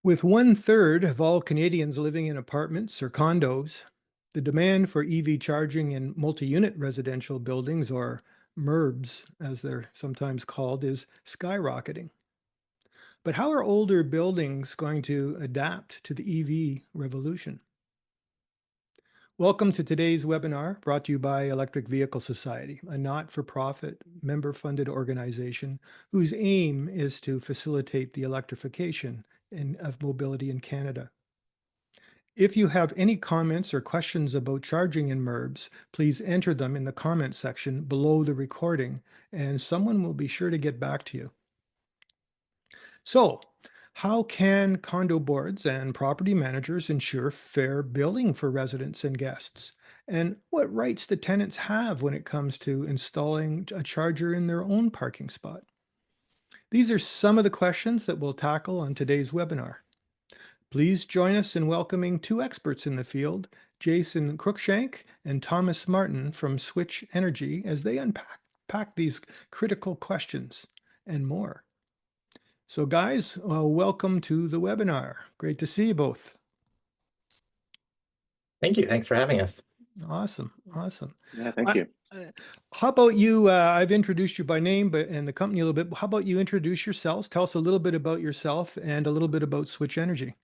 With 1/3 of all Canadians living in apartments or condos, the demand for EV charging in multi-unit residential buildings, or MURBs as they're sometimes called, is skyrocketing. But how are older buildings going to adapt to the EV revolution? Welcome to today's webinar brought to you by Electric Vehicle Society, a not-for-profit, member-funded organization whose aim is to facilitate the electrification of mobility in Canada. If you have any comments or questions about charging in MURBs, please enter them in the comment section below the recording, and someone will be sure to get back to you. So, how can condo boards and property managers ensure fair billing for residents and guests? And what rights do tenants have when it comes to installing a charger in their own parking spot? These are some of the questions that we'll tackle on today's webinar. Please join us in welcoming two experts in the field, Jason Cruickshank and Thomas Martin from SWTCH Energy, as they unpack these critical questions and more. So guys, welcome to the webinar. Great to see you both. Thank you. Thanks for having us. Awesome. Yeah, thank you. How about you? I've introduced you by name, and the company a little bit. How about you introduce yourselves? Tell us a little bit about yourself and a little bit about SWTCH Energy.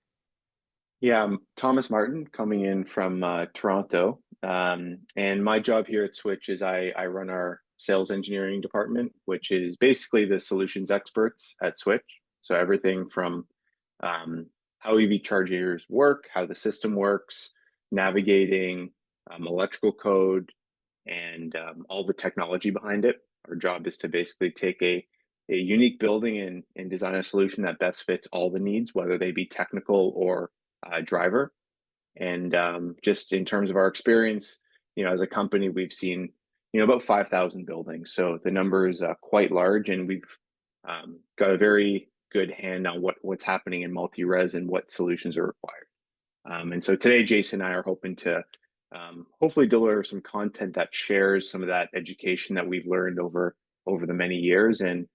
Yeah, I'm Thomas Martin, coming in from Toronto. And my job here at SWTCH is I run our sales engineering department, which is basically the solutions experts at SWTCH. So everything from how EV chargers work, how the system works, navigating electrical code, and all the technology behind it. Our job is to basically take a unique building and design a solution that best fits all the needs, whether they be technical or driver. And just in terms of our experience, as a company, we've seen, about 5,000 buildings. So the number is quite large, and we've got a very good hand on what's happening in multi-res and what solutions are required. And so today, Jason and I are hoping to hopefully deliver some content that shares some of that education that we've learned over the many years. And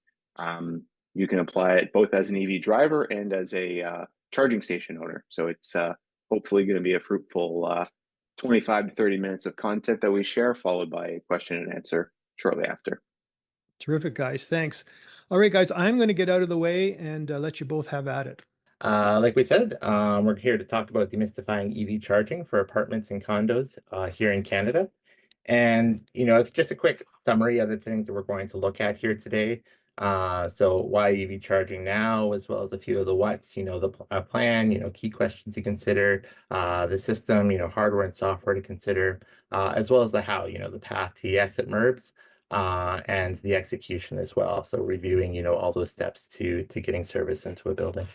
you can apply it both as an EV driver and as a charging station owner. So it's hopefully going to be a fruitful 25 to 30 minutes of content that we share, followed by a question and answer shortly after. Terrific, guys. Thanks. All right, guys, I'm going to get out of the way and let you both have at it. Like we said, we're here to talk about demystifying EV charging for apartments and condos here in Canada. And, it's just a quick summary of the things that we're going to look at here today. So why EV charging now, as well as a few of the what's, the plan, key questions to consider, the system, hardware and software to consider, as well as the how, the path to yes at MURBs, and the execution as well. So reviewing, all those steps to getting service into a building.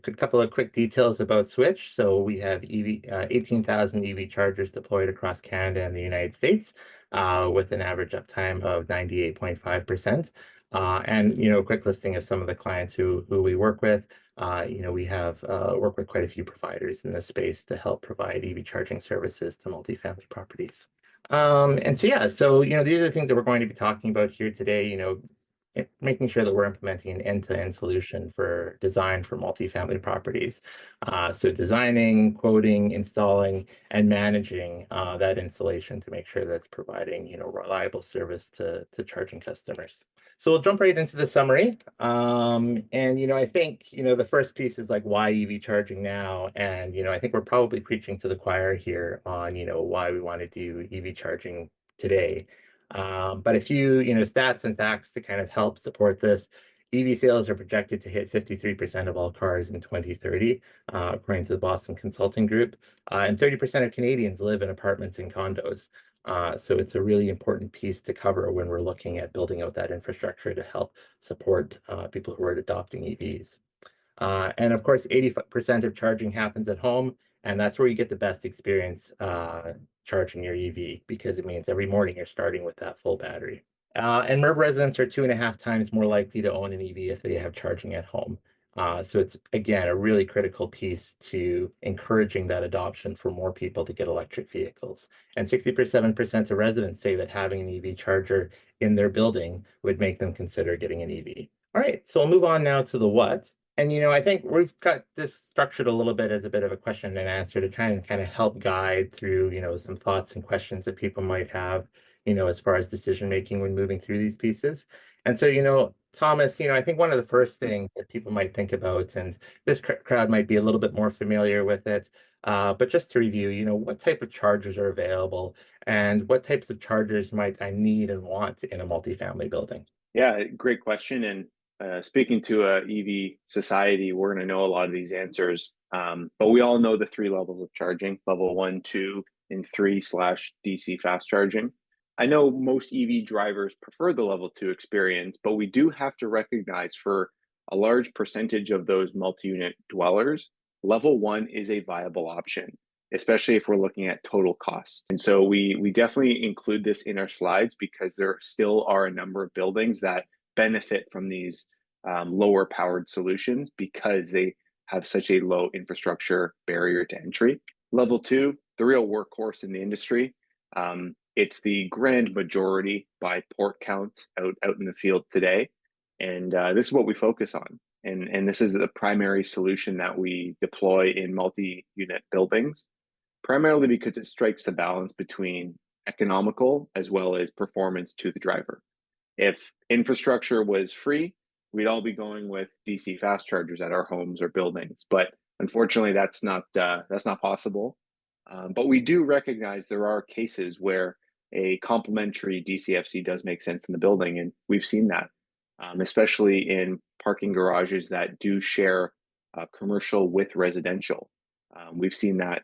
A couple of quick details about SWTCH. So we have 18,000 EV chargers deployed across Canada and the United States, with an average uptime of 98.5%. And a quick listing of some of the clients who we work with. We have worked with quite a few providers in this space to help provide EV charging services to multifamily properties. And so yeah, so these are the things that we're going to be talking about here today. Making sure that we're implementing an end-to-end solution for design for multifamily properties. So designing, quoting, installing, and managing that installation to make sure that it's providing, reliable service to charging customers. So we'll jump right into the summary. And, I think, the first piece is like, why EV charging now? And, I think we're probably preaching to the choir here on, why we want to do EV charging today. But a few, stats and facts to kind of help support this. EV sales are projected to hit 53% of all cars in 2030, according to the Boston Consulting Group. And 30% of Canadians live in apartments and condos. So it's a really important piece to cover when we're looking at building out that infrastructure to help support people who are adopting EVs. And of course, 80% of charging happens at home, and that's where you get the best experience charging your EV, because it means every morning you're starting with that full battery. And MURB residents are 2.5 times more likely to own an EV if they have charging at home. So it's, again, a really critical piece to encouraging that adoption for more people to get electric vehicles. And 67% of residents say that having an EV charger in their building would make them consider getting an EV. All right, so we'll move on now to the what. And I think we've got this structured a little bit as a bit of a question and answer to try and kind of help guide through, some thoughts and questions that people might have, as far as decision making when moving through these pieces. And so, Thomas, I think one of the first things that people might think about, and this crowd might be a little bit more familiar with it, but just to review, what type of chargers are available and what types of chargers might I need and want in a multifamily building? Yeah, great question. And speaking to a EV society, we're going to know a lot of these answers. But we all know the three levels of charging: level 1, 2, and 3 slash DC fast charging. I know most EV drivers prefer the level 2 experience, but we do have to recognize for a large percentage of those multi-unit dwellers, level 1 is a viable option, especially if we're looking at total cost. And so we definitely include this in our slides because there still are a number of buildings that benefit from these lower powered solutions because they have such a low infrastructure barrier to entry. Level 2, the real workhorse in the industry. It's the grand majority by port count out in the field today. And this is what we focus on. And this is the primary solution that we deploy in multi-unit buildings, primarily because it strikes the balance between economical as well as performance to the driver. If infrastructure was free, we'd all be going with DC fast chargers at our homes or buildings. But unfortunately, that's not possible. But we do recognize there are cases where a complementary DCFC does make sense in the building, and we've seen that, especially in parking garages that do share commercial with residential. We've seen that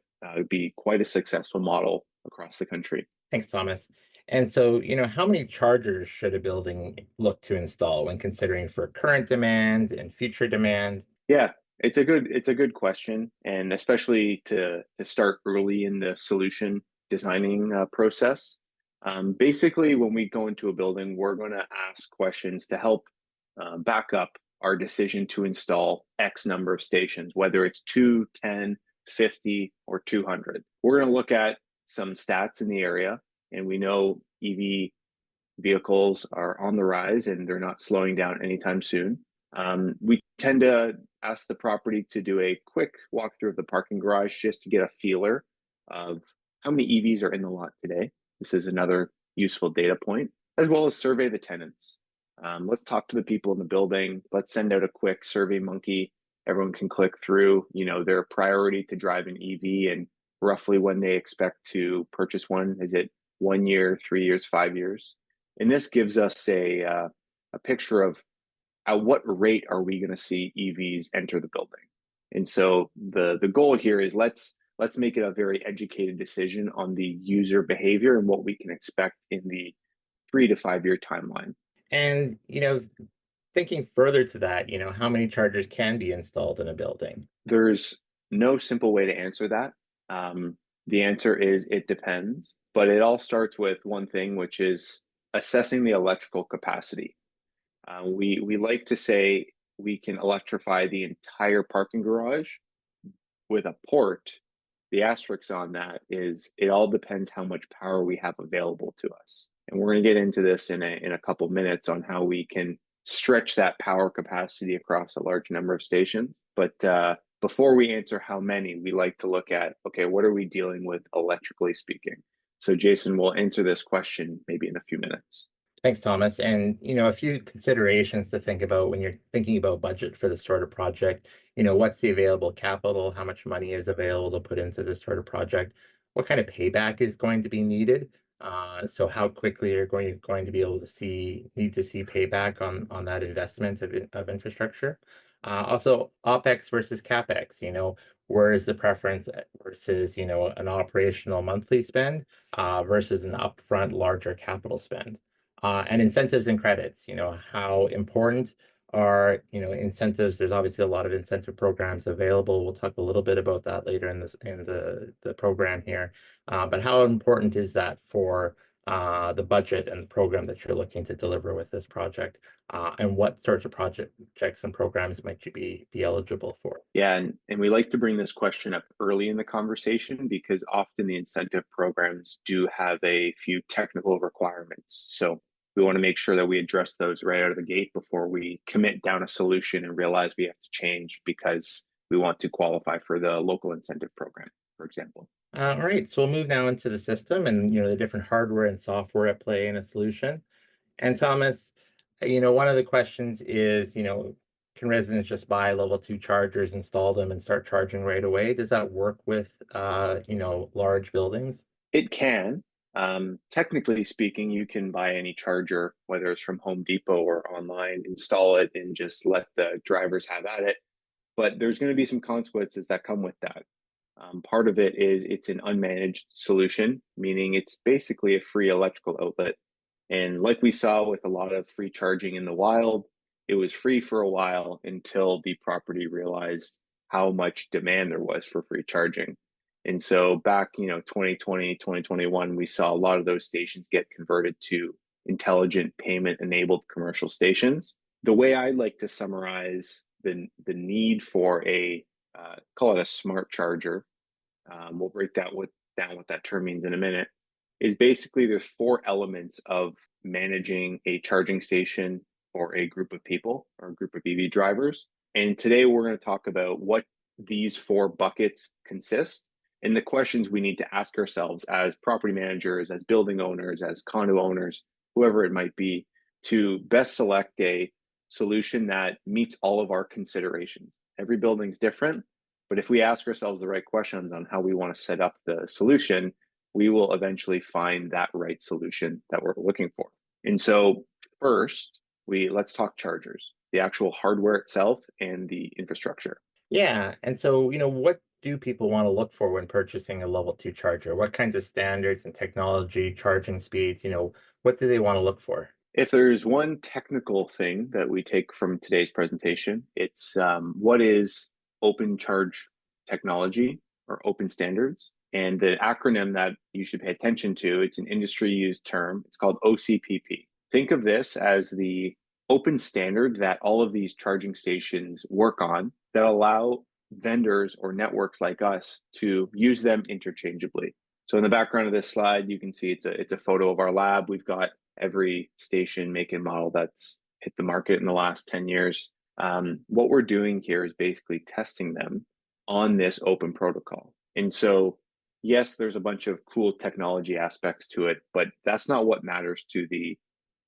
be quite a successful model across the country. Thanks, Thomas. And so, how many chargers should a building look to install when considering for current demand and future demand? Yeah, it's a good question, and especially to start early in the solution designing process. Basically, when we go into a building, we're going to ask questions to help back up our decision to install X number of stations, whether it's 2, 10, 50, or 200. We're going to look at some stats in the area, and we know EV vehicles are on the rise and they're not slowing down anytime soon. We tend to ask the property to do a quick walkthrough of the parking garage just to get a feeler of how many EVs are in the lot today. This is another useful data point, as well as survey the tenants. Let's talk to the people in the building. Let's send out a quick survey monkey. Everyone can click through, their priority to drive an EV and roughly when they expect to purchase one. Is it 1 year, 3 years, 5 years? And this gives us a picture of at what rate are we going to see EVs enter the building. And so the goal here is let's make it a very educated decision on the user behavior and what we can expect in the 3 to 5 year timeline. And, thinking further to that, how many chargers can be installed in a building? There's no simple way to answer that. The answer is it depends, but it all starts with one thing, which is assessing the electrical capacity. We like to say we can electrify the entire parking garage with a port. The asterisk on that is it all depends how much power we have available to us. And we're going to get into this in a couple minutes on how we can stretch that power capacity across a large number of stations. But before we answer how many, we like to look at, okay, what are we dealing with electrically speaking? So Jason will answer this question maybe in a few minutes. Thanks, Thomas. And, a few considerations to think about when you're thinking about budget for this sort of project. What's the available capital? How much money is available to put into this sort of project? What kind of payback is going to be needed? So how quickly you're going to be able to need to see payback on that investment of infrastructure. Also, OpEx versus CapEx, where is the preference versus, an operational monthly spend versus an upfront larger capital spend. And incentives and credits, how important are, incentives. There's obviously a lot of incentive programs available. We'll talk a little bit about that later in the program here. But how important is that for the budget and the program that you're looking to deliver with this project? And what sorts of projects and programs might you be eligible for? Yeah, and we like to bring this question up early in the conversation because often the incentive programs do have a few technical requirements. So we want to make sure that we address those right out of the gate before we commit down a solution and realize we have to change because we want to qualify for the local incentive program, for example. All right, so we'll move now into the system and the different hardware and software at play in a solution. And Thomas, one of the questions is, can residents just buy level 2 chargers, install them, and start charging right away? Does that work with, large buildings? It can. Technically speaking, you can buy any charger, whether it's from Home Depot or online, install it, and just let the drivers have at it. But there's going to be some consequences that come with that. Part of it is it's an unmanaged solution, meaning it's basically a free electrical outlet. And like we saw with a lot of free charging in the wild, it was free for a while until the property realized how much demand there was for free charging. And so back, 2020, 2021, we saw a lot of those stations get converted to intelligent payment enabled commercial stations. The way I like to summarize the need for a call it a smart charger, we'll break down what that term means in a minute, is basically there's 4 elements of managing a charging station for a group of people or a group of EV drivers. And today we're going to talk about what these 4 buckets consist and the questions we need to ask ourselves as property managers, as building owners, as condo owners, whoever it might be, to best select a solution that meets all of our considerations. Every building's different, but if we ask ourselves the right questions on how we want to set up the solution, we will eventually find that right solution that we're looking for. And so first, let's talk chargers, the actual hardware itself and the infrastructure. Yeah, and so, what do people want to look for when purchasing a level 2 charger? What kinds of standards and technology, charging speeds, what do they want to look for? If there's one technical thing that we take from today's presentation, it's what is open charge technology or open standards. And the acronym that you should pay attention to, it's an industry used term. It's called OCPP. Think of this as the open standard that all of these charging stations work on that allow vendors or networks like us to use them interchangeably. So in the background of this slide, you can see it's a photo of our lab. We've got every station, make, and model that's hit the market in the last 10 years. What we're doing here is basically testing them on this open protocol. And so, yes, there's a bunch of cool technology aspects to it, but that's not what matters to the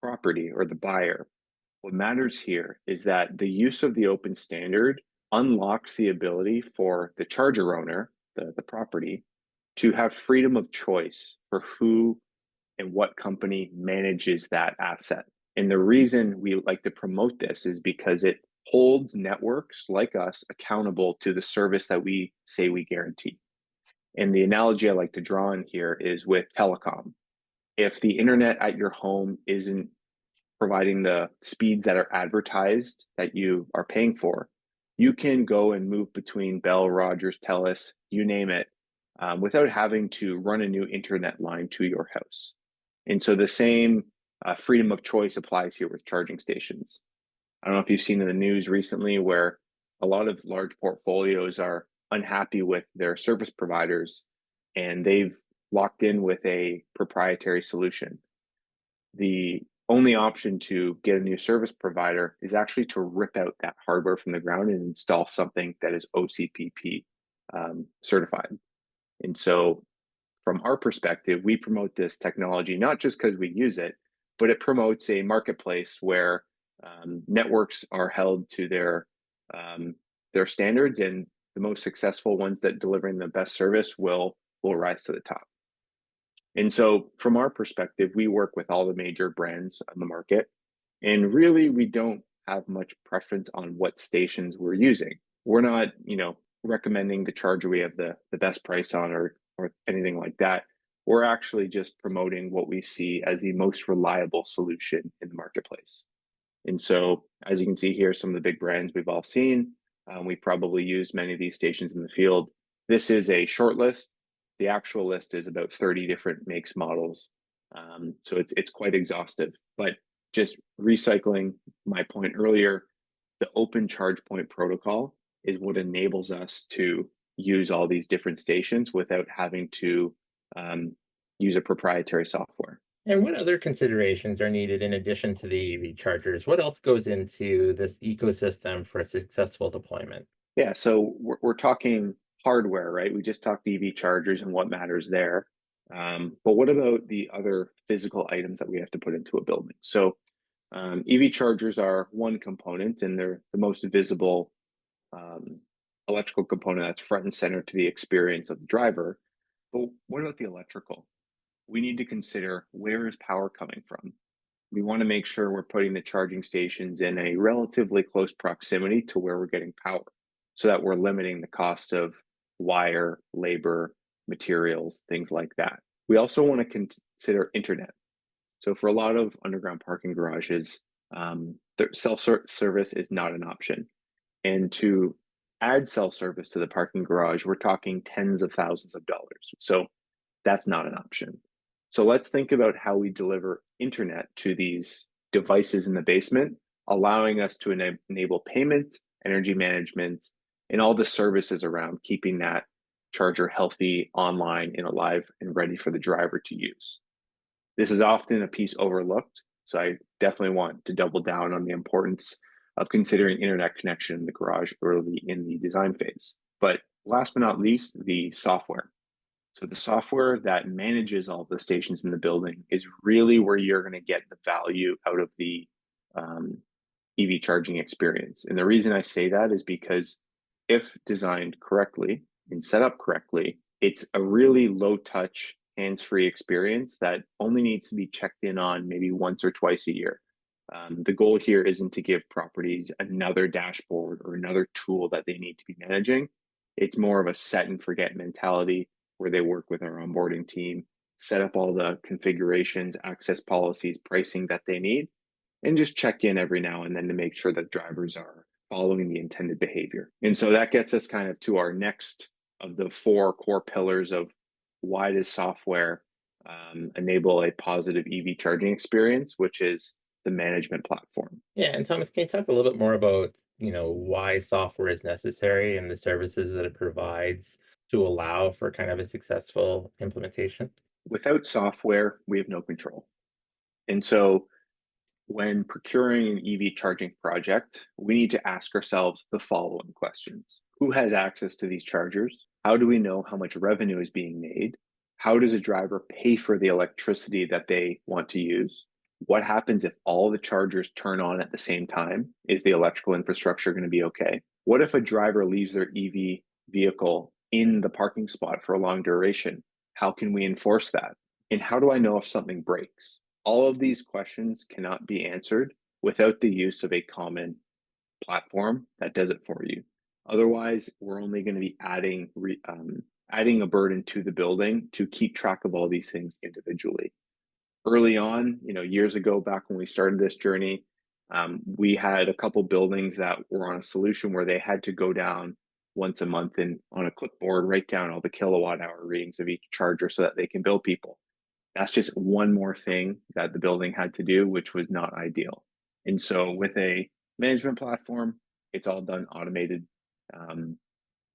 property or the buyer. What matters here is that the use of the open standard unlocks the ability for the charger owner, the property, to have freedom of choice for who and what company manages that asset. And the reason we like to promote this is because it holds networks like us accountable to the service that we say we guarantee. And the analogy I like to draw in here is with telecom. If the internet at your home isn't providing the speeds that are advertised that you are paying for, you can go and move between Bell, Rogers, Telus, you name it, without having to run a new internet line to your house. And so the same freedom of choice applies here with charging stations. I don't know if you've seen in the news recently where a lot of large portfolios are unhappy with their service providers and they've locked in with a proprietary solution. The only option to get a new service provider is actually to rip out that hardware from the ground and install something that is OCPP certified. And so from our perspective, we promote this technology not just because we use it, but it promotes a marketplace where networks are held to their standards, and the most successful ones that delivering the best service will rise to the top. And so from our perspective, we work with all the major brands on the market, and really we don't have much preference on what stations we're using. We're not, recommending the charger we have the best price on or anything like that. We're actually just promoting what we see as the most reliable solution in the marketplace. And so, as you can see here, some of the big brands we've all seen, we probably use many of these stations in the field. This is a short list. The actual list is about 30 different makes, models. So it's quite exhaustive, but just recycling my point earlier, the open charge point protocol is what enables us to use all these different stations without having to use a proprietary software. And what other considerations are needed in addition to the EV chargers? What else goes into this ecosystem for a successful deployment? Yeah, so we're talking hardware, right? We just talked EV chargers and what matters there. But what about the other physical items that we have to put into a building? So EV chargers are one component, and they're the most visible um, electrical component that's front and center to the experience of the driver. But what about the electrical? We need to consider, where is power coming from? We want to make sure we're putting the charging stations in a relatively close proximity to where we're getting power so that we're limiting the cost of wire, labor, materials, things like that. We also want to consider internet. So for a lot of underground parking garages, the self-service is not an option. And to add self-service to the parking garage, we're talking tens of thousands of dollars. So that's not an option. So let's think about how we deliver internet to these devices in the basement, allowing us to enable payment, energy management, and all the services around keeping that charger healthy, online, and alive, and ready for the driver to use. This is often a piece overlooked, so I definitely want to double down on the importance of considering internet connection in the garage early in the design phase. But last but not least, the software. So the software that manages all the stations in the building is really where you're going to get the value out of the EV charging experience. And the reason I say that is because if designed correctly and set up correctly, it's a really low touch, hands-free experience that only needs to be checked in on maybe once or twice a year. The goal here isn't to give properties another dashboard or another tool that they need to be managing. It's more of a set and forget mentality where they work with our onboarding team, set up all the configurations, access policies, pricing that they need, and just check in every now and then to make sure that drivers are following the intended behavior. And so that gets us kind of to our next of the four core pillars of why does software enable a positive EV charging experience, which is the management platform. Yeah, and Thomas, can you talk a little bit more about, why software is necessary and the services that it provides to allow for kind of a successful implementation? Without software, we have no control. And so when procuring an EV charging project, we need to ask ourselves the following questions. Who has access to these chargers? How do we know how much revenue is being made? How does a driver pay for the electricity that they want to use? What happens if all the chargers turn on at the same time? Is the electrical infrastructure going to be okay? What if a driver leaves their EV vehicle in the parking spot for a long duration? How can we enforce that? And how do I know if something breaks? All of these questions cannot be answered without the use of a common platform that does it for you. Otherwise, we're only going to be adding a burden to the building to keep track of all these things individually. Early on, years ago, back when we started this journey, we had a couple buildings that were on a solution where they had to go down once a month and on a clipboard write down all the kilowatt hour readings of each charger so that they can bill people. That's just one more thing that the building had to do, which was not ideal. And so with a management platform, it's all done automated.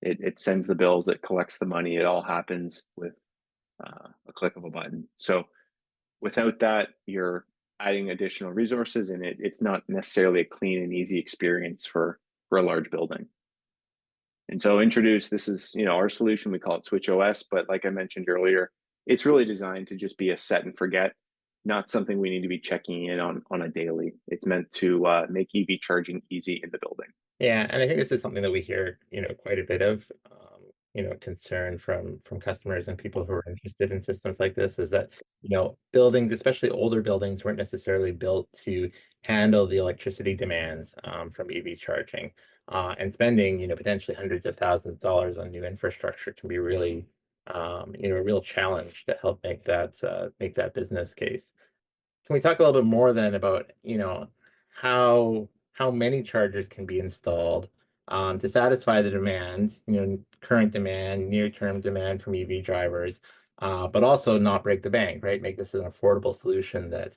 It sends the bills, it collects the money, it all happens with a click of a button. So without that, you're adding additional resources, and it's not necessarily a clean and easy experience for a large building. And so this is our solution. We call it Switch OS, but like I mentioned earlier, it's really designed to just be a set and forget, not something we need to be checking in on a daily. It's meant to make EV charging easy in the building. Yeah, and I think this is something that we hear, quite a bit of, concern from customers and people who are interested in systems like this is that, buildings, especially older buildings, weren't necessarily built to handle the electricity demands from EV charging. And spending, potentially hundreds of thousands of dollars on new infrastructure can be really, a real challenge to help make that business case. Can we talk a little bit more then about, how many chargers can be installed to satisfy the demand, current demand, near-term demand from EV drivers, but also not break the bank, right? Make this an affordable solution that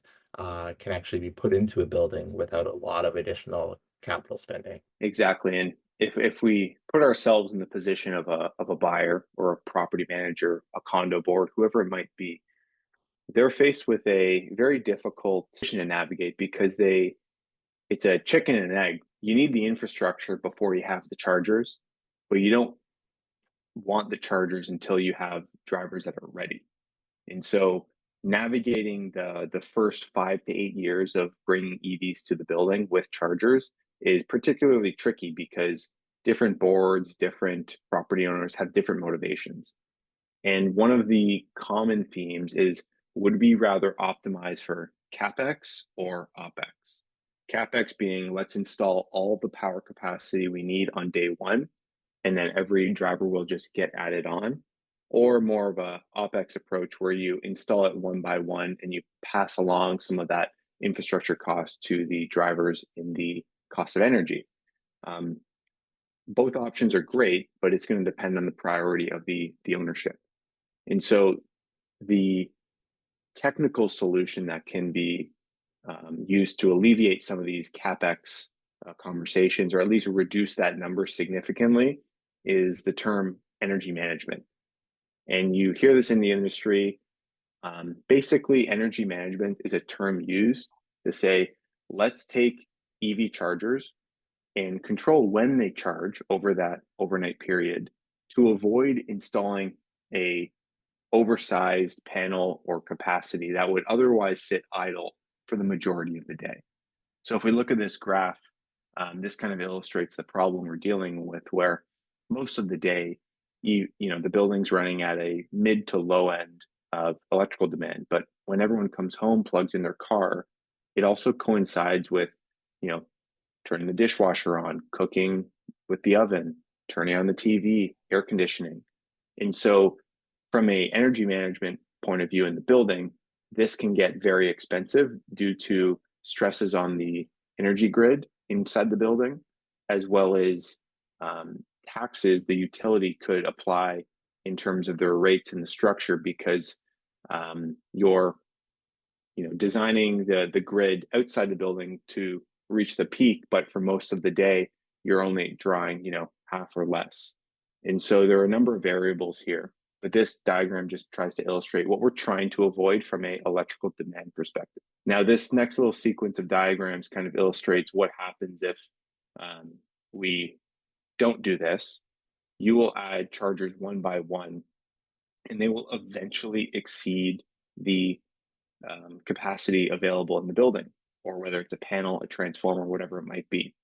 can actually be put into a building without a lot of additional capital spending. Exactly. And if we put ourselves in the position of a buyer or a property manager, a condo board, whoever it might be, they're faced with a very difficult position to navigate because it's a chicken and an egg. You need the infrastructure before you have the chargers, but you don't want the chargers until you have drivers that are ready. And so navigating the first 5 to 8 years of bringing EVs to the building with chargers is particularly tricky because different boards, different property owners have different motivations. And one of the common themes is, would we rather optimize for CapEx or OpEx? CapEx being, let's install all the power capacity we need on day one, and then every driver will just get added on, or more of a OpEx approach where you install it one by one and you pass along some of that infrastructure cost to the drivers in the cost of energy. Both options are great, but it's going to depend on the priority of the ownership. And so the technical solution that can be used to alleviate some of these CapEx conversations, or at least reduce that number significantly, is the term energy management. And you hear this in the industry. Basically, energy management is a term used to say, let's take EV chargers and control when they charge over that overnight period to avoid installing a oversized panel or capacity that would otherwise sit idle for the majority of the day. So if we look at this graph, this kind of illustrates the problem we're dealing with, where most of the day, the building's running at a mid to low end of electrical demand. But when everyone comes home, plugs in their car, it also coincides with, turning the dishwasher on, cooking with the oven, turning on the TV, air conditioning. And so from a energy management point of view in the building, this can get very expensive due to stresses on the energy grid inside the building, as well as taxes the utility could apply in terms of their rates in the structure, because you're designing the grid outside the building to reach the peak, but for most of the day you're only drawing half or less. And so there are a number of variables here, but this diagram just tries to illustrate what we're trying to avoid from a electrical demand perspective. Now, this next little sequence of diagrams kind of illustrates what happens if we don't do this. You will add chargers one by one, and they will eventually exceed the capacity available in the building, or whether it's a panel, a transformer, whatever it might be.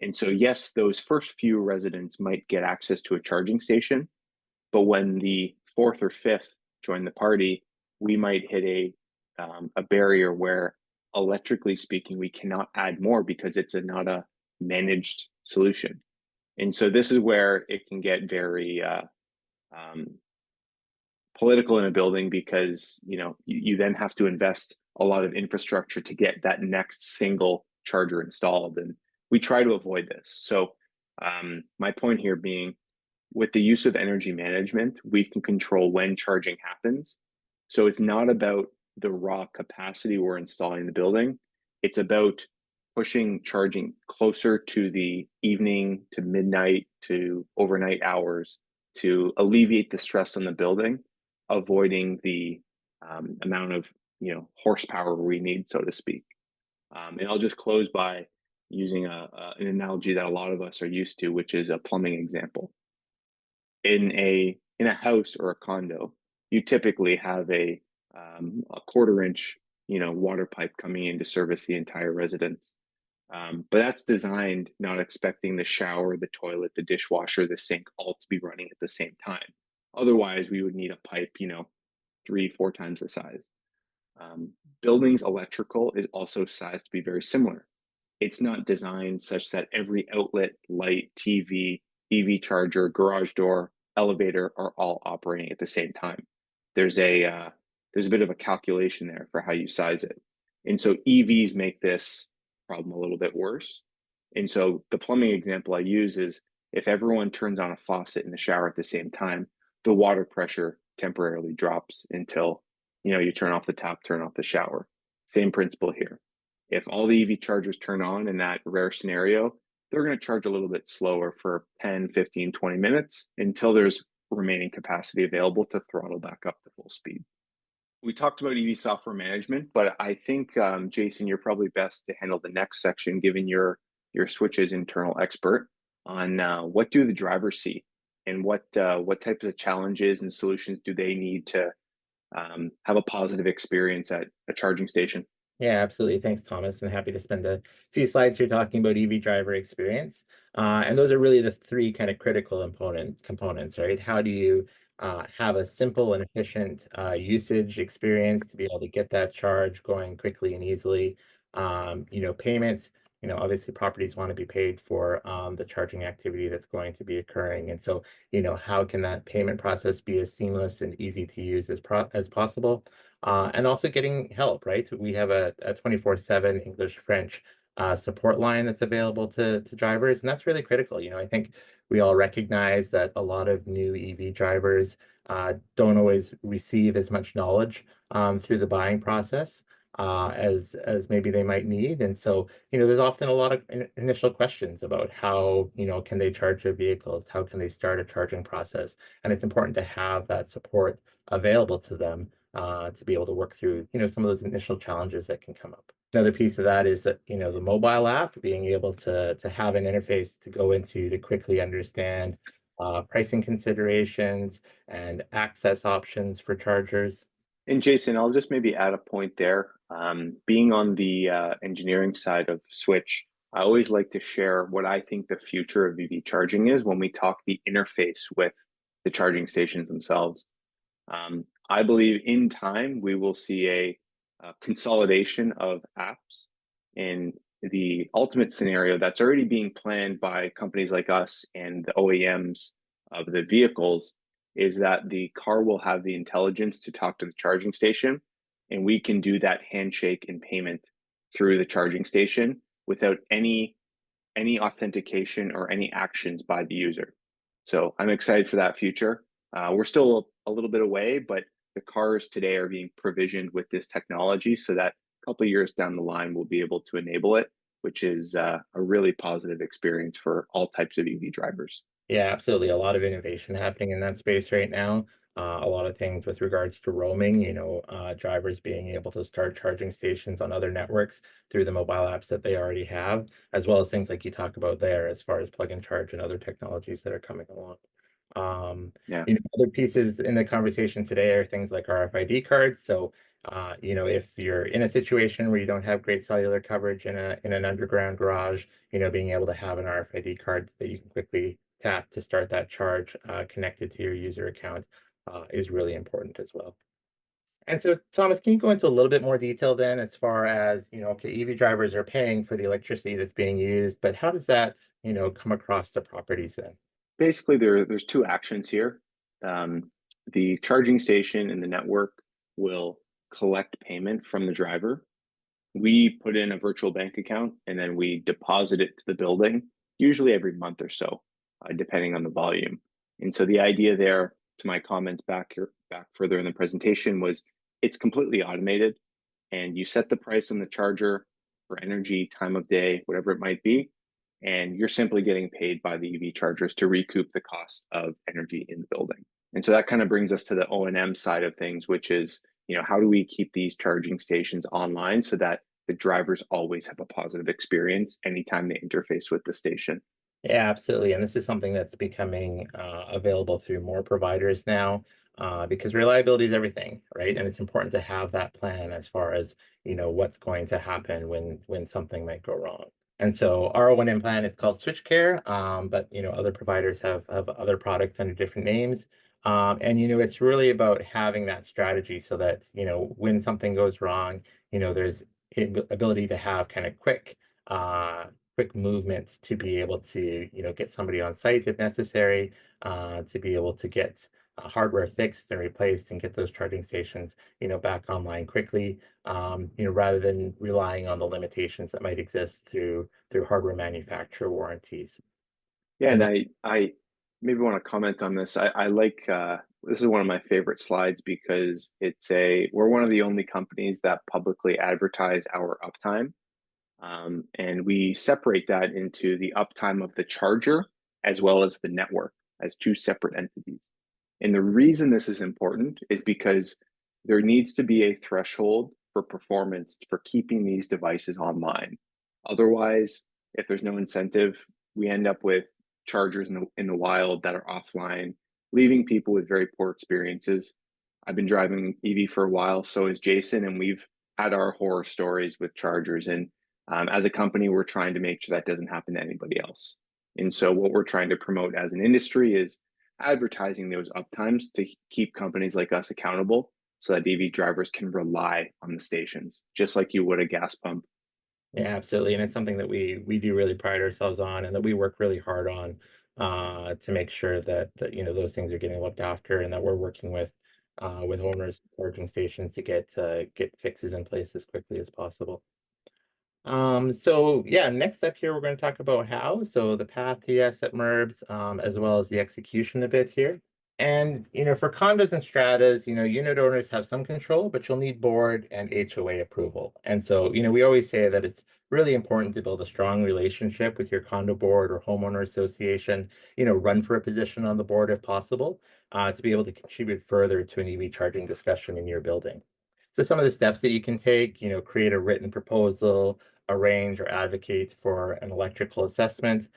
And so, yes, those first few residents might get access to a charging station, but when the fourth or fifth join the party, we might hit a barrier where, electrically speaking, we cannot add more because it's not a managed solution. And so this is where it can get very political in a building, because you then have to invest a lot of infrastructure to get that next single charger installed, and we try to avoid this. So my point here being, with the use of energy management, we can control when charging happens. So it's not about the raw capacity we're installing in the building. It's about pushing charging closer to the evening, to midnight, to overnight hours, to alleviate the stress on the building, avoiding the amount of horsepower we need, so to speak. And I'll just close by using an analogy that a lot of us are used to, which is a plumbing example. In a house or a condo, you typically have a 1/4 inch water pipe coming in to service the entire residence. But that's designed not expecting the shower, the toilet, the dishwasher, the sink all to be running at the same time. Otherwise, we would need a pipe 3-4 times the size. Buildings electrical is also sized to be very similar. It's not designed such that every outlet, light, TV, EV charger, garage door, elevator are all operating at the same time. There's a bit of a calculation there for how you size it. And so EVs make this problem a little bit worse. And so the plumbing example I use is, if everyone turns on a faucet in the shower at the same time, the water pressure temporarily drops until you turn off the tap, turn off the shower. Same principle here. If all the EV chargers turn on in that rare scenario, they're going to charge a little bit slower for 10, 15, 20 minutes until there's remaining capacity available to throttle back up to full speed. We talked about EV software management, but I think Jason, you're probably best to handle the next section, given your Switch's internal expert on what do the drivers see and what types of challenges and solutions do they need to have a positive experience at a charging station. Yeah, absolutely. Thanks, Thomas, and happy to spend a few slides here talking about EV driver experience. And those are really the three kind of critical components, right? How do you have a simple and efficient usage experience to be able to get that charge going quickly and easily? Payments, obviously properties want to be paid for the charging activity that's going to be occurring. And so, how can that payment process be as seamless and easy to use as possible? And also getting help, right? We have a 24/7 English French support line that's available to drivers, and that's really critical. I think we all recognize that a lot of new EV drivers don't always receive as much knowledge through the buying process as maybe they might need. And so, there's often a lot of initial questions about how, can they charge their vehicles? How can they start a charging process? And it's important to have that support available to them to be able to work through, some of those initial challenges that can come up. Another piece of that is that, the mobile app, being able to have an interface to go into to quickly understand pricing considerations and access options for chargers. And Jason, I'll just maybe add a point there. Being on the engineering side of Switch, I always like to share what I think the future of EV charging is when we talk the interface with the charging stations themselves. I believe in time we will see a consolidation of apps. In the ultimate scenario that's already being planned by companies like us and the OEMs of the vehicles is that the car will have the intelligence to talk to the charging station, and we can do that handshake and payment through the charging station without any authentication or any actions by the user. So I'm excited for that future. We're still a little bit away, but the cars today are being provisioned with this technology so that a couple of years down the line we'll be able to enable it, which is a really positive experience for all types of EV drivers. Yeah, absolutely. A lot of innovation happening in that space right now. A lot of things with regards to roaming, drivers being able to start charging stations on other networks through the mobile apps that they already have, as well as things like you talk about there as far as plug and charge and other technologies that are coming along. Yeah. Other pieces in the conversation today are things like RFID cards. So, if you're in a situation where you don't have great cellular coverage in an underground garage, being able to have an RFID card that you can quickly tap to start that charge connected to your user account is really important as well. And so, Thomas, can you go into a little bit more detail then as far as, okay, EV drivers are paying for the electricity that's being used, but how does that, come across the properties then? Basically, there's two actions here. The charging station and the network will collect payment from the driver. We put in a virtual bank account and then we deposit it to the building, usually every month or so, depending on the volume. And so the idea there, to my comments back further in the presentation, was it's completely automated, and you set the price on the charger for energy, time of day, whatever it might be, and you're simply getting paid by the EV chargers to recoup the cost of energy in the building. And so that kind of brings us to the O&M side of things, which is, how do we keep these charging stations online so that the drivers always have a positive experience anytime they interface with the station? Yeah, absolutely. And this is something that's becoming available through more providers now because reliability is everything, right? And it's important to have that plan as far as, what's going to happen when something might go wrong. And so our O&M plan is called SwitchCare, but, other providers have other products under different names. And, it's really about having that strategy so that, when something goes wrong, there's ability to have kind of quick movement to be able to, get somebody on site if necessary, to be able to get hardware fixed and replaced and get those charging stations, back online quickly, rather than relying on the limitations that might exist through hardware manufacturer warranties. Yeah, And and I maybe want to comment on this. I like this is one of my favorite slides because we're one of the only companies that publicly advertise our uptime. And we separate that into the uptime of the charger as well as the network as two separate entities. And the reason this is important is because there needs to be a threshold for performance for keeping these devices online. Otherwise, if there's no incentive, we end up with chargers in the wild that are offline, leaving people with very poor experiences. I've been driving EV for a while, so is Jason, and we've had our horror stories with chargers. And as a company, we're trying to make sure that doesn't happen to anybody else. And so, what we're trying to promote as an industry is advertising those uptimes to keep companies like us accountable so that EV drivers can rely on the stations, just like you would a gas pump. Yeah, absolutely. And it's something that we do really pride ourselves on and that we work really hard on to make sure that those things are getting looked after and that we're working with owners charging stations to get fixes in place as quickly as possible. So yeah, next up here, we're going to talk about how. So the path to yes at MURBs, as well as the execution a bit here. And, for condos and stratas, unit owners have some control, but you'll need board and HOA approval. And so, we always say that it's really important to build a strong relationship with your condo board or homeowner association, run for a position on the board if possible, to be able to contribute further to an EV charging discussion in your building. So some of the steps that you can take, create a written proposal, arrange or advocate for an electrical assessment,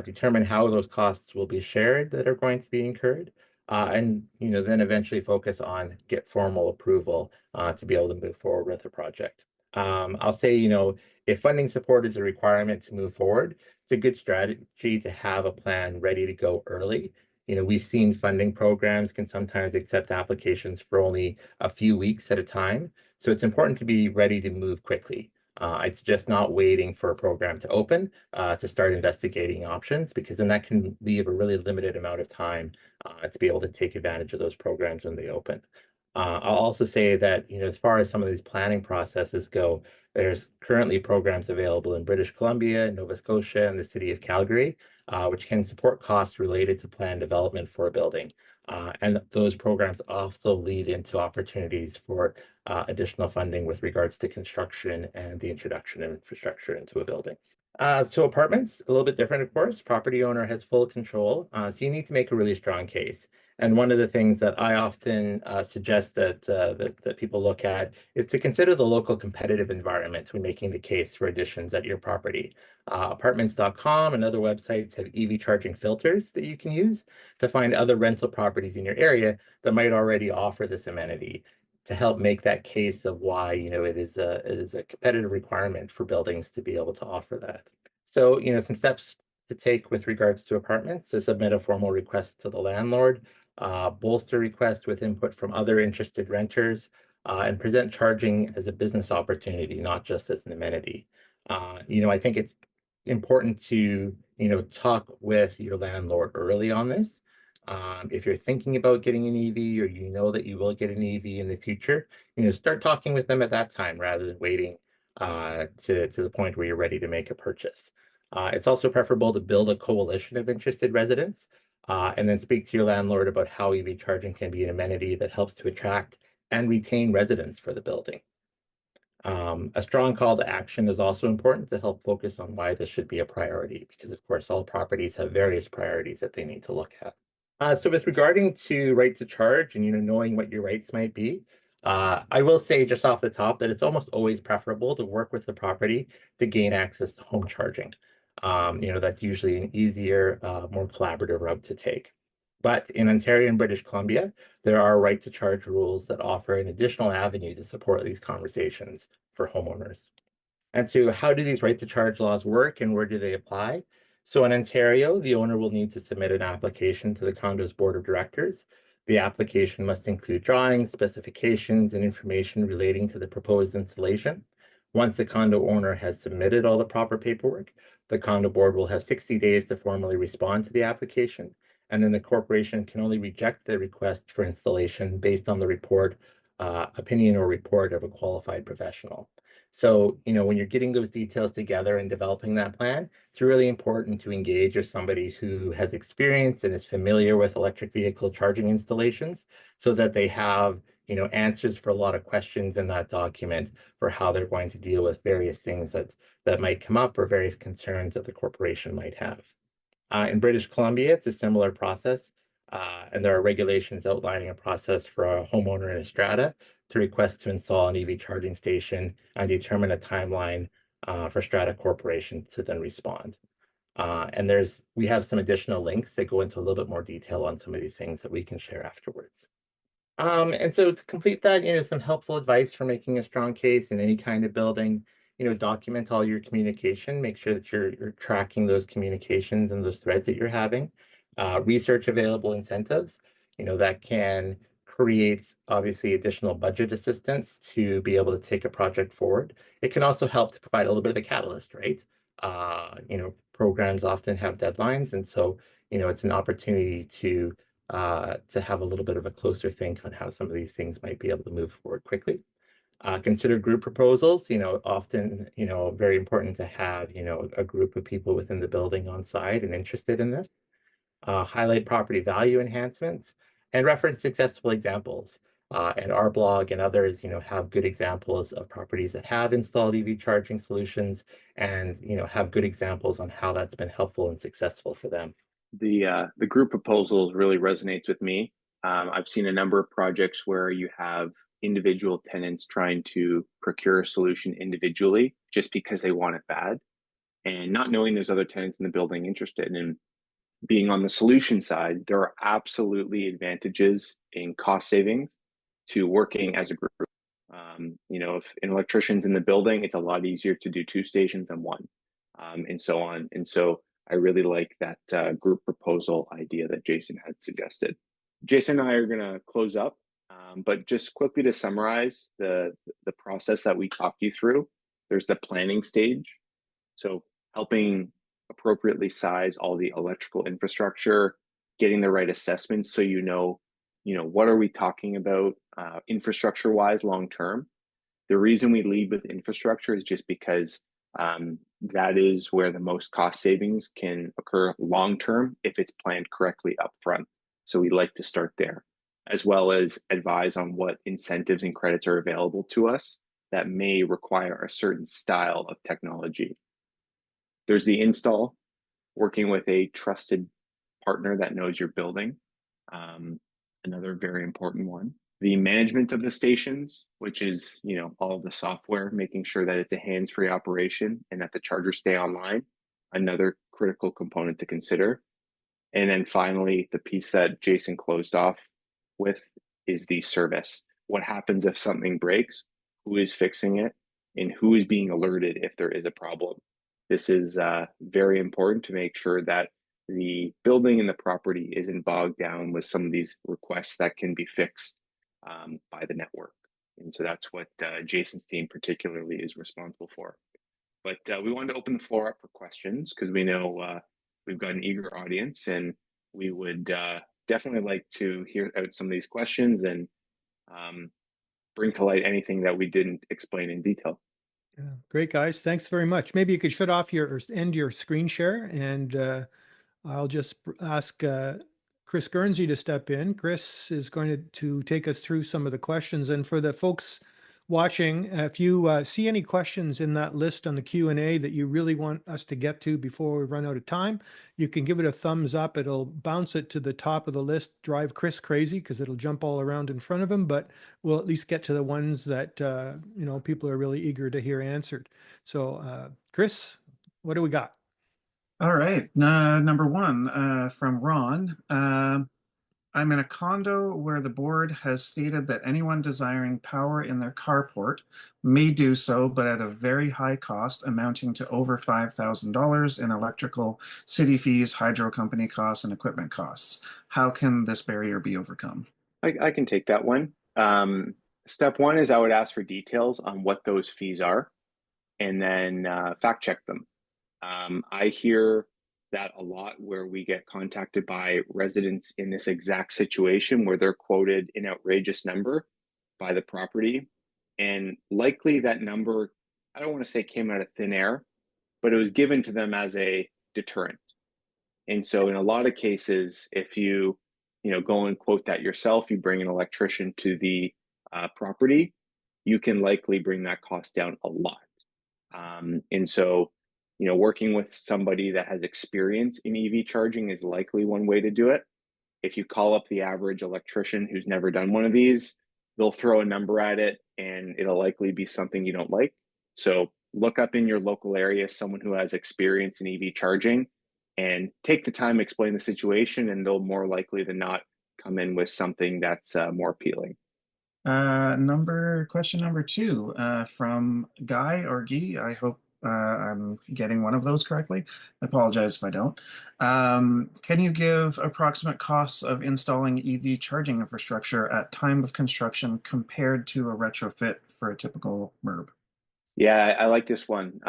determine how those costs will be shared that are going to be incurred, and then eventually focus on get formal approval to be able to move forward with the project. I'll say, if funding support is a requirement to move forward, it's a good strategy to have a plan ready to go early. We've seen funding programs can sometimes accept applications for only a few weeks at a time. So it's important to be ready to move quickly. It's just not waiting for a program to open to start investigating options, because then that can leave a really limited amount of time to be able to take advantage of those programs when they open. I'll also say that, as far as some of these planning processes go, there's currently programs available in British Columbia, Nova Scotia, and the city of Calgary, which can support costs related to plan development for a building. And those programs also lead into opportunities for additional funding with regards to construction and the introduction of infrastructure into a building. So apartments, a little bit different, of course. Property owner has full control, so you need to make a really strong case. And one of the things that I often suggest that people look at is to consider the local competitive environment when making the case for additions at your property. Apartments.com and other websites have EV charging filters that you can use to find other rental properties in your area that might already offer this amenity, to help make that case of why it is a competitive requirement for buildings to be able to offer that. So some steps to take with regards to apartments: to submit a formal request to the landlord, bolster requests with input from other interested renters, and present charging as a business opportunity, not just as an amenity. I think it's important to talk with your landlord early on this. If you're thinking about getting an EV, or that you will get an EV in the future, start talking with them at that time rather than waiting to the point where you're ready to make a purchase. It's also preferable to build a coalition of interested residents, and then speak to your landlord about how EV charging can be an amenity that helps to attract and retain residents for the building. A strong call to action is also important to help focus on why this should be a priority, because of course all properties have various priorities that they need to look at. So with regarding to right to charge and knowing what your rights might be, I will say just off the top that it's almost always preferable to work with the property to gain access to home charging. That's usually an easier, more collaborative route to take. But in Ontario and British Columbia, there are right to charge rules that offer an additional avenue to support these conversations for homeowners. And so how do these right to charge laws work and where do they apply? So in Ontario, the owner will need to submit an application to the condo's board of directors. The application must include drawings, specifications, and information relating to the proposed installation. Once the condo owner has submitted all the proper paperwork, the condo board will have 60 days to formally respond to the application, and then the corporation can only reject the request for installation based on the opinion or report of a qualified professional. So, when you're getting those details together and developing that plan, it's really important to engage with somebody who has experience and is familiar with electric vehicle charging installations, so that they have, answers for a lot of questions in that document for how they're going to deal with various things that might come up, or various concerns that the corporation might have. In British Columbia, it's a similar process. And there are regulations outlining a process for a homeowner in a strata to request to install an EV charging station and determine a timeline for Strata Corporation to then respond. And we have some additional links that go into a little bit more detail on some of these things that we can share afterwards. And so to complete that, some helpful advice for making a strong case in any kind of building, document all your communication, make sure that you're tracking those communications and those threads that you're having. Research available incentives, that can create obviously additional budget assistance to be able to take a project forward. It can also help to provide a little bit of a catalyst, right? Programs often have deadlines, and so it's an opportunity to have a little bit of a closer think on how some of these things might be able to move forward quickly. Consider group proposals, often, very important to have, a group of people within the building on site and interested in this. Highlight property value enhancements and reference successful examples. And our blog and others, have good examples of properties that have installed EV charging solutions and, have good examples on how that's been helpful and successful for them. The group proposals really resonates with me. I've seen a number of projects where you have individual tenants trying to procure a solution individually just because they want it bad, and not knowing there's other tenants in the building interested. And being on the solution side, there are absolutely advantages in cost savings to working as a group. If an electrician's in the building, it's a lot easier to do 2 stations than 1, and so on. And so I really like that group proposal idea that Jason had suggested. Jason and I are going to close up, but just quickly to summarize the process that we talked you through. There's the planning stage, so helping appropriately size all the electrical infrastructure, getting the right assessments so what are we talking about infrastructure wise long term. The reason we lead with infrastructure is just because that is where the most cost savings can occur long term if it's planned correctly up front. So we like to start there, as well as advise on what incentives and credits are available to us that may require a certain style of technology. There's the install, working with a trusted partner that knows your building, another very important one. The management of the stations, which is all of the software, making sure that it's a hands-free operation and that the chargers stay online, another critical component to consider. And then finally, the piece that Jason closed off with is the service. What happens if something breaks? Who is fixing it? And who is being alerted if there is a problem? This is very important to make sure that the building and the property isn't bogged down with some of these requests that can be fixed by the network. And so that's what Jason's team particularly is responsible for. But we wanted to open the floor up for questions because we know we've got an eager audience, and we would definitely like to hear out some of these questions and bring to light anything that we didn't explain in detail. Yeah, great, guys. Thanks very much. Maybe you could shut off or end your screen share, and I'll just ask Chris Guernsey to step in. Chris is going to take us through some of the questions. And for the folks watching, if you see any questions in that list on the Q&A that you really want us to get to before we run out of time, you can give it a thumbs up. It'll bounce it to the top of the list, drive Chris crazy because it'll jump all around in front of him, but we'll at least get to the ones that people are really eager to hear answered. So Chris, what do we got? All right. Number one from Ron. I'm in a condo where the board has stated that anyone desiring power in their carport may do so, but at a very high cost, amounting to over $5,000 in electrical, city fees, hydro company costs, and equipment costs. How can this barrier be overcome? I can take that one. Step one is I would ask for details on what those fees are, and then fact check them. I hear that a lot where we get contacted by residents in this exact situation where they're quoted an outrageous number by the property. And likely that number, I don't want to say came out of thin air, but it was given to them as a deterrent. And so in a lot of cases, if you go and quote that yourself, you bring an electrician to the property, you can likely bring that cost down a lot. And so working with somebody that has experience in EV charging is likely one way to do it. if you call up the average electrician who's never done one of these, they'll throw a number at it and it'll likely be something you don't like. So look up in your local area someone who has experience in EV charging and take the time to explain the situation, and they'll more likely than not come in with something that's more appealing. Question number two, from Guy or Guy. I hope I'm getting one of those correctly. I apologize if I don't. Can you give approximate costs of installing EV charging infrastructure at time of construction compared to a retrofit for a typical MURB? Yeah, I like this one.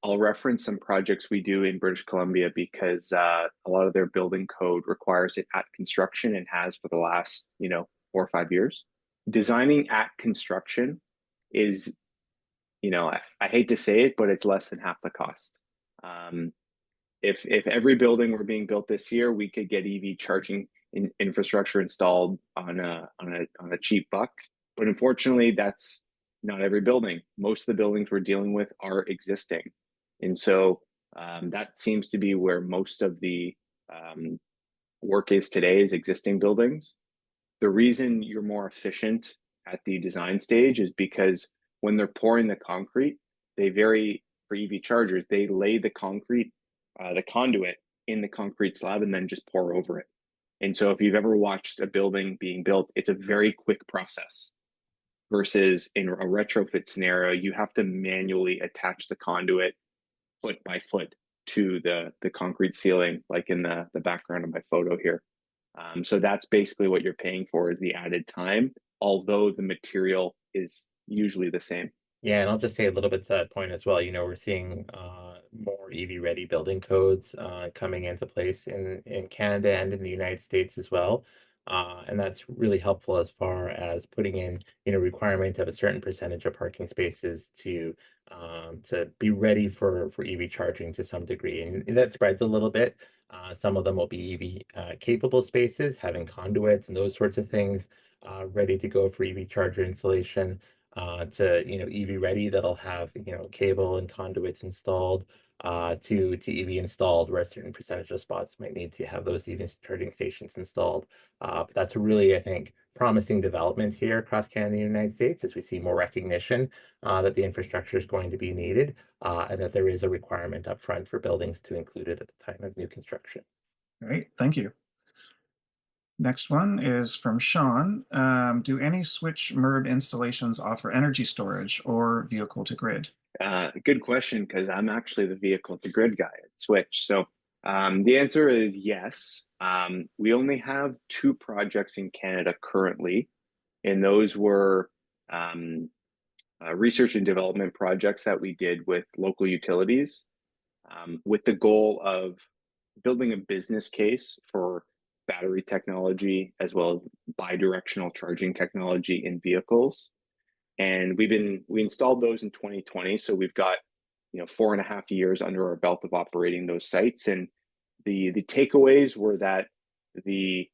I'll reference some projects we do in British Columbia because a lot of their building code requires it at construction and has for the last, 4 or 5 years. Designing at construction is, I hate to say it, but it's less than half the cost. If every building were being built this year, we could get EV charging infrastructure installed on a cheap buck. But unfortunately, that's not every building. Most of the buildings we're dealing with are existing, and so that seems to be where most of the work is today, is existing buildings. The reason you're more efficient at the design stage is because when they're pouring the concrete, for EV chargers, they lay the concrete, the conduit in the concrete slab and then just pour over it. And so if you've ever watched a building being built, it's a very quick process versus in a retrofit scenario, you have to manually attach the conduit foot by foot to the concrete ceiling, like in the background of my photo here. So that's basically what you're paying for, is the added time, although the material is usually the same. Yeah, and I'll just say a little bit to that point as well. We're seeing more EV-ready building codes coming into place in Canada and in the United States as well. And that's really helpful as far as putting in, requirement of a certain percentage of parking spaces to be ready for EV charging to some degree. And that spreads a little bit. Some of them will be EV capable spaces, having conduits and those sorts of things ready to go for EV charger installation. To EV ready, that'll have cable and conduits installed to EV installed, where a certain percentage of spots might need to have those EV charging stations installed. But that's a really, I think, promising development here across Canada and the United States, as we see more recognition that the infrastructure is going to be needed, and that there is a requirement up front for buildings to include it at the time of new construction. Great, thank you. Next one is from Sean. Do any Switch MURB installations offer energy storage or vehicle to grid? Good question, because I'm actually the vehicle to grid guy at Switch. So the answer is yes. We only have 2 projects in Canada currently, and those were research and development projects that we did with local utilities, with the goal of building a business case for battery technology as well as bi-directional charging technology in vehicles. And we installed those in 2020. So we've got 4.5 years under our belt of operating those sites. And the takeaways were that the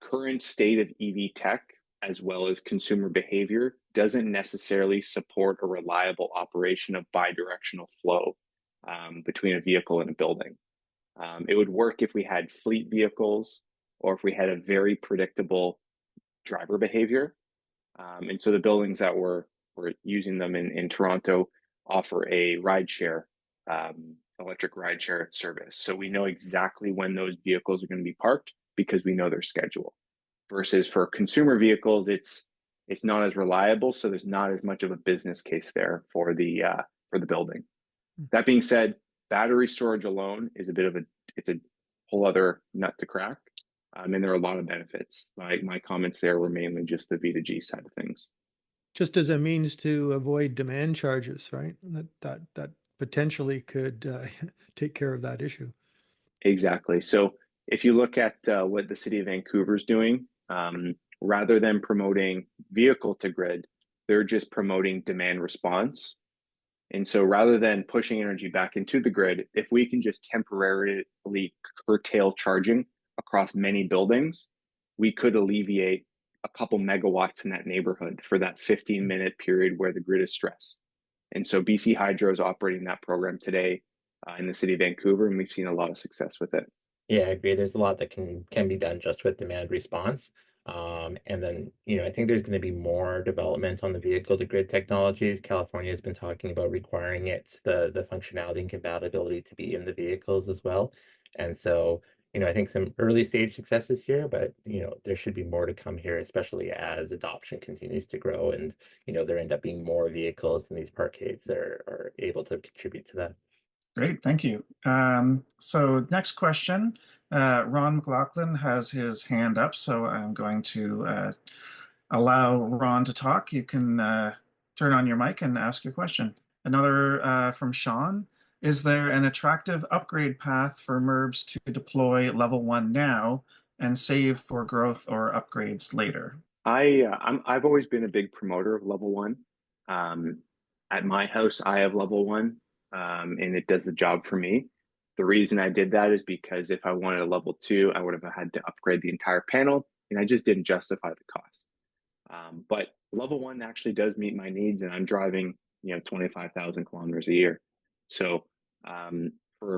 current state of EV tech, as well as consumer behavior, doesn't necessarily support a reliable operation of bi-directional flow between a vehicle and a building. It would work if we had fleet vehicles or if we had a very predictable driver behavior. And so the buildings that we're using them in Toronto offer a rideshare, electric rideshare service. So we know exactly when those vehicles are going to be parked because we know their schedule. Versus for consumer vehicles, it's not as reliable, so there's not as much of a business case there for the building. That being said, battery storage alone is it's a whole other nut to crack. And there are a lot of benefits. My comments there were mainly just the V2G side of things. Just as a means to avoid demand charges, right? That potentially could take care of that issue. Exactly. So if you look at what the city of Vancouver is doing, rather than promoting vehicle to grid, they're just promoting demand response. And so rather than pushing energy back into the grid, if we can just temporarily curtail charging across many buildings, we could alleviate a couple megawatts in that neighborhood for that 15-minute period where the grid is stressed. And so BC Hydro is operating that program today in the city of Vancouver, and we've seen a lot of success with it. Yeah, I agree. There's a lot that can be done just with demand response. And then, I think there's going to be more development on the vehicle to grid technologies. California has been talking about requiring the functionality and compatibility to be in the vehicles as well. And so, I think some early stage successes here, but there should be more to come here, especially as adoption continues to grow and, there end up being more vehicles in these parkades that are able to contribute to that. Great, thank you. So next question, Ron McLaughlin has his hand up, so I'm going to allow Ron to talk. You can turn on your mic and ask your question. Another from Sean. Is there an attractive upgrade path for MURBs to deploy level 1 now and save for growth or upgrades later? I've always been a big promoter of level 1. At my house, I have level 1, and it does the job for me. The reason I did that is because if I wanted a level 2, I would have had to upgrade the entire panel, and I just didn't justify the cost. But level 1 actually does meet my needs, and I'm driving 25,000 kilometers a year. So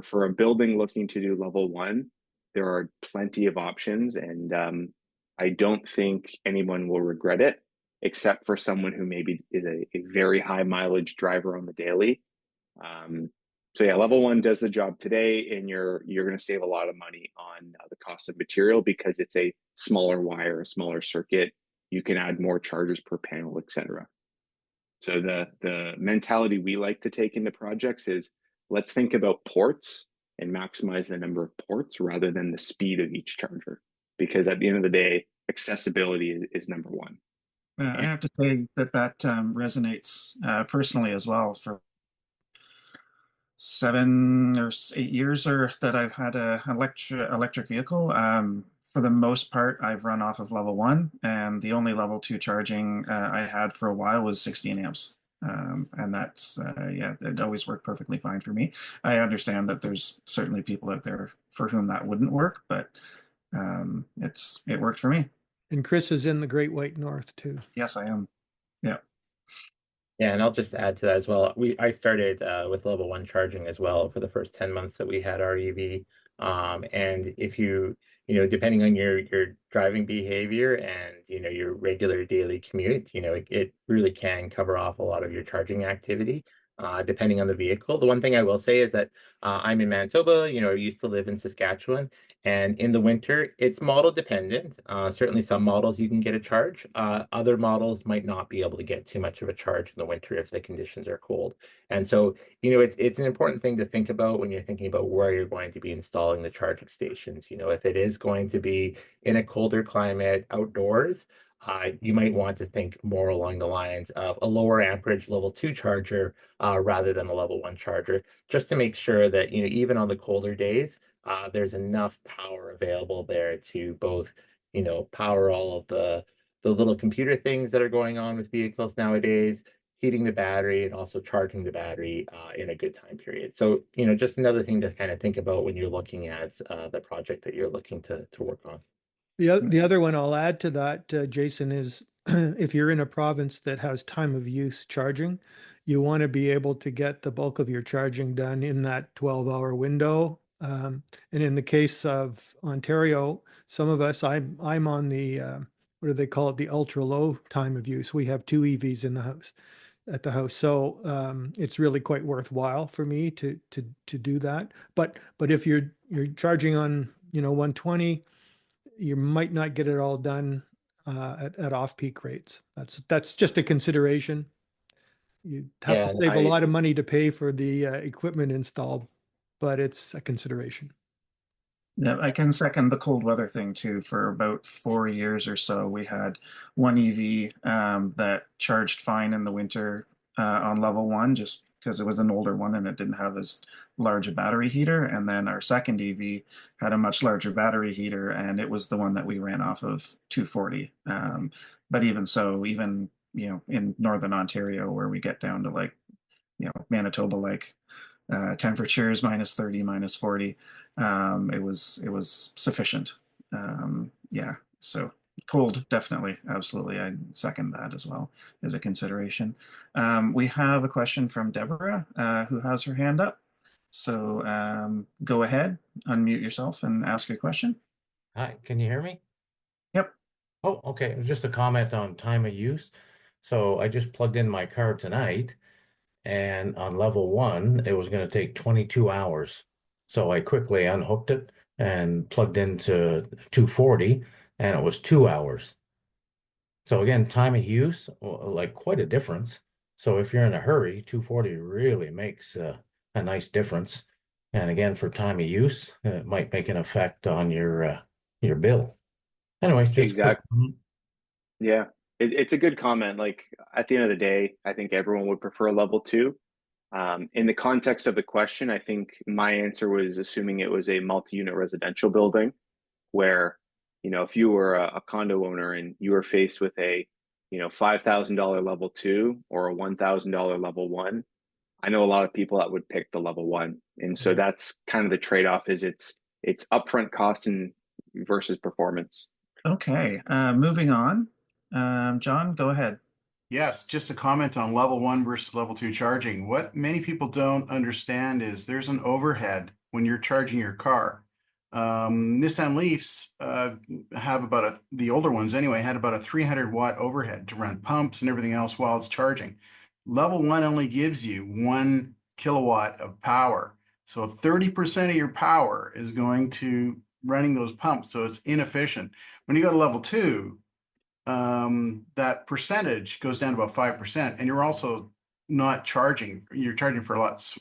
for a building looking to do level 1, there are plenty of options, and I don't think anyone will regret it, except for someone who maybe is a very high mileage driver on the daily. So yeah, level 1 does the job today, and you're going to save a lot of money on the cost of material because it's a smaller wire, a smaller circuit. You can add more chargers per panel, etc. So the mentality we like to take into projects is let's think about ports and maximize the number of ports rather than the speed of each charger, because at the end of the day, accessibility is number one. I have to say that resonates personally as well. For 7 or 8 years or that I've had a electric vehicle, for the most part, I've run off of level 1, and the only level 2 charging I had for a while was 16 amps. And that's, yeah, it always worked perfectly fine for me. I understand that there's certainly people out there for whom that wouldn't work, but it worked for me. And Chris is in the Great White North too. Yes, I am. Yeah. Yeah, and I'll just add to that as well. I started with level 1 charging as well for the first 10 months that we had our EV. And if depending on your driving behavior and your regular daily commute, it really can cover off a lot of your charging activity. Depending on the vehicle. The one thing I will say is that I'm in Manitoba, I used to live in Saskatchewan, and in the winter, it's model dependent. Certainly some models you can get a charge. Other models might not be able to get too much of a charge in the winter if the conditions are cold. And so, it's an important thing to think about when you're thinking about where you're going to be installing the charging stations. If it is going to be in a colder climate outdoors, you might want to think more along the lines of a lower amperage level 2 charger rather than a level 1 charger, just to make sure that even on the colder days, there's enough power available there to both power all of the little computer things that are going on with vehicles nowadays, heating the battery, and also charging the battery in a good time period. So just another thing to kind of think about when you're looking at the project that you're looking to work on. The other one I'll add to that, Jason, is if you're in a province that has time of use charging, you want to be able to get the bulk of your charging done in that 12-hour window. And in the case of Ontario, some of us, I'm on the what do they call it? The ultra low time of use. We have 2 EVs in the house at the house, so it's really quite worthwhile for me to do that. But if you're charging on 120, you might not get it all done at off-peak rates. That's just a consideration. You have Yeah, to and save a lot of money to pay for the equipment installed, but it's a consideration. Yeah, I can second the cold weather thing too. For about 4 years or so, we had one EV that charged fine in the winter on level 1, just because it was an older one and it didn't have as large a battery heater. And then our second EV had a much larger battery heater, and it was the one that we ran off of 240. But even so, even in Northern Ontario, where we get down to like Manitoba, like temperatures -30, -40. It was sufficient. Yeah, so cold, definitely, absolutely. I second that as well as a consideration. We have a question from Deborah, who has her hand up. So go ahead, unmute yourself and ask your question. Hi, can you hear me? Yep. Oh, okay. It was just a comment on time of use. So I just plugged in my car tonight, and on level 1, it was going to take 22 hours. So I quickly unhooked it and plugged into 240, and it was 2 hours. So again, time of use, like quite a difference. So if you're in a hurry, 240 really makes a nice difference. And again, for time of use, it might make an effect on your bill. Anyway, just a quick Exactly. comment. Yeah, it's a good comment. Like at the end of the day, I think everyone would prefer level two. In the context of the question, I think my answer was assuming it was a multi-unit residential building where, if you were a condo owner and you were faced with a, $5,000 level two or a $1,000 level one, I know a lot of people that would pick the level one. And so that's kind of the trade-off is it's upfront cost and versus performance. Okay, moving on. John, go ahead. Yes, just a comment on level 1 versus level 2 charging. What many people don't understand is there's an overhead when you're charging your car. Nissan Leafs have the older ones anyway, had about a 300-watt overhead to run pumps and everything else while it's charging. Level 1 only gives you 1 kilowatt of power. So 30% of your power is going to running those pumps. So it's inefficient. When you go to level 2, that percentage goes down to about 5%, and you're also not charging. You're charging for a lot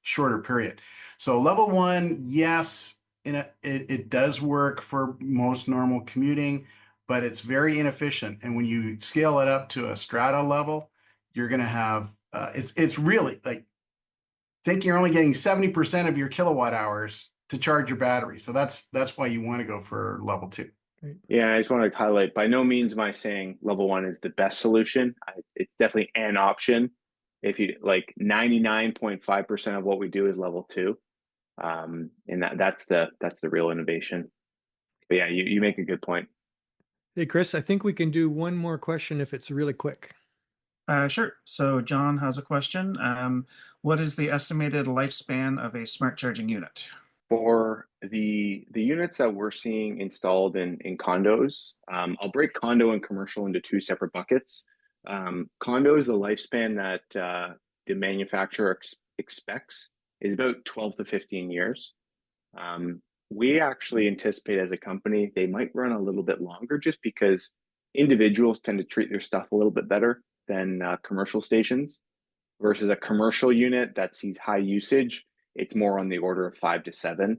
shorter period. So level 1, yes, it does work for most normal commuting, but it's very inefficient. And when you scale it up to a strata level, you're going to have it's really like think you're only getting 70% of your kilowatt hours to charge your battery. So that's why you want to go for level 2. Yeah, I just want to highlight by no means am I saying level one is the best solution. It's definitely an option. If you like 99.5% of what we do is level two. And that's the real innovation. But yeah, you make a good point. Hey, Chris, I think we can do one more question if it's really quick. Sure. So John has a question. What is the estimated lifespan of a smart charging unit? For the units that we're seeing installed in condos, I'll break condo and commercial into two separate buckets. Condos, the lifespan that the manufacturer expects is about 12 to 15 years. We actually anticipate as a company they might run a little bit longer just because individuals tend to treat their stuff a little bit better than commercial stations versus a commercial unit that sees high usage. It's more on the order of 5 to 7.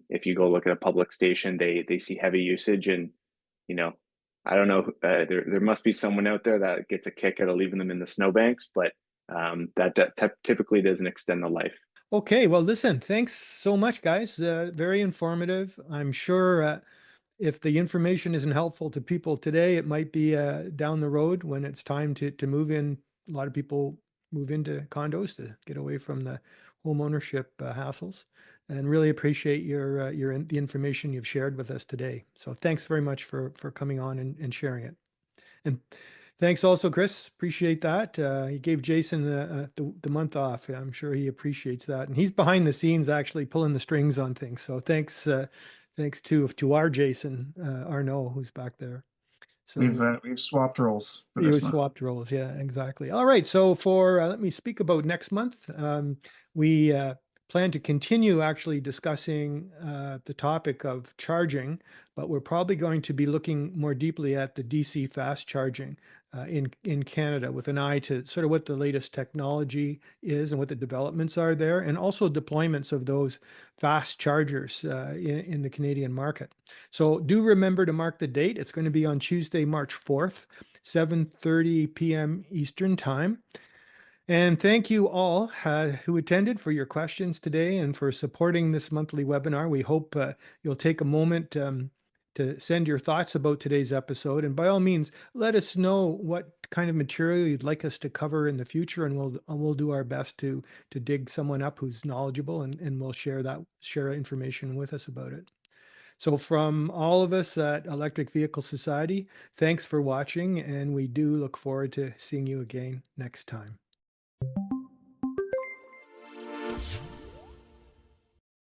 If you go look at a public station, they see heavy usage, and I don't know. There must be someone out there that gets a kick out of leaving them in the snowbanks, but that typically doesn't extend the life. Okay, well, listen, thanks so much, guys. Very informative. I'm sure if the information isn't helpful to people today, it might be down the road when it's time to move in. A lot of people move into condos to get away from the home ownership hassles, and really appreciate the information you've shared with us today. So thanks very much for coming on and sharing it. And thanks also, Chris. Appreciate that. He gave Jason the month off. I'm sure he appreciates that. And he's behind the scenes actually pulling the strings on things. So thanks to our Jason Arnaud, who's back there. So We've swapped roles for you this month. swapped roles. Yeah, exactly. All right. So for let me speak about next month. We plan to continue actually discussing the topic of charging, but we're probably going to be looking more deeply at the DC fast charging in Canada with an eye to sort of what the latest technology is and what the developments are there, and also deployments of those fast chargers in the Canadian market. So do remember to mark the date. It's going to be on Tuesday, March 4th, 7:30 p.m. Eastern Time. And thank you all who attended for your questions today and for supporting this monthly webinar. We hope you'll take a moment to send your thoughts about today's episode. And by all means, let us know what kind of material you'd like us to cover in the future, and we'll do our best to dig someone up who's knowledgeable, and we'll share information with us about it. So from all of us at Electric Vehicle Society, thanks for watching, and we do look forward to seeing you again next time.